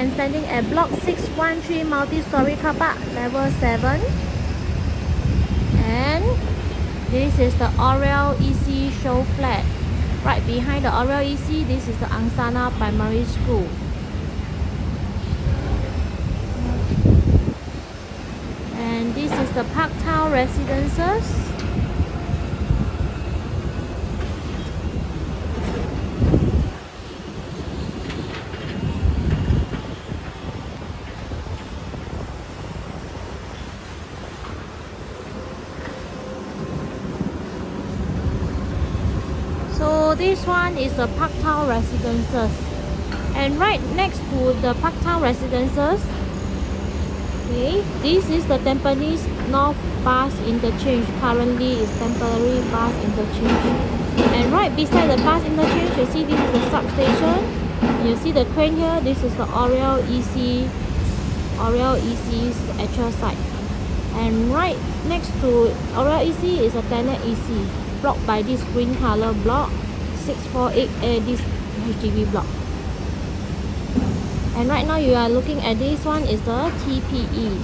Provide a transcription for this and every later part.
I'm standing at block 613 multi-story car park, level 7. And this is the Orel EC show flat. Right behind the Orel EC, this is the Angsana Primary School. And this is the Parktown Residences. So this one is the Parktown Residences, and right next to the Parktown Residences, okay, this is the Tampines North Bus Interchange. Currently is temporary bus interchange, and right beside the bus interchange, you see this is the substation. You see the crane here. This is the Orel EC's actual site, and right next to Orel EC is a tenant EC, blocked by this green color block 648A, this HDB block. And right now you are looking at this one is the TPE.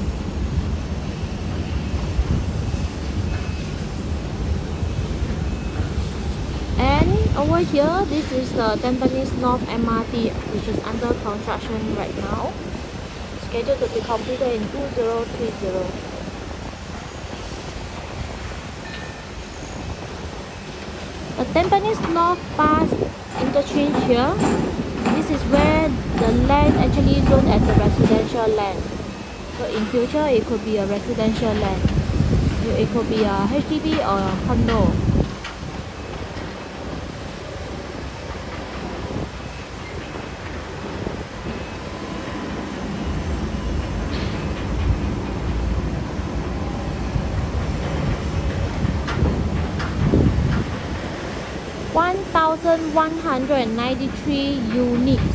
And over here, this is the Tampines North MRT, which is under construction right now, scheduled to be completed in 2030. The Tampines North Bus Interchange here, this is where the land actually zoned as a residential land. So in future, it could be a residential land. It could be a HDB or a condo. (1,193) units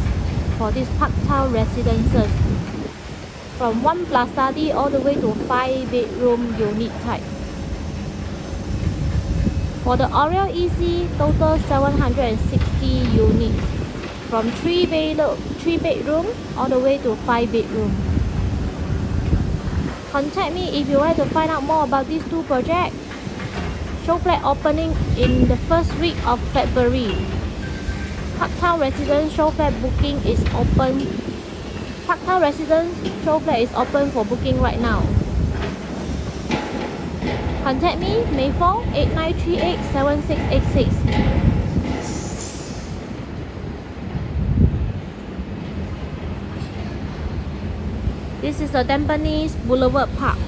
for this Parktown Residences, from 1 plus study all the way to 5-bedroom unit type. For the Orel EC, total 760 units, from 3 bedroom all the way to 5-bedroom. Contact me if you want to find out more about these two projects. Show flat opening in the first week of February. Parktown Residence show flat booking is open. Parktown Residence show flat is open for booking right now. Contact me, May 4, 8938 7686. This is the Tampines Boulevard Park.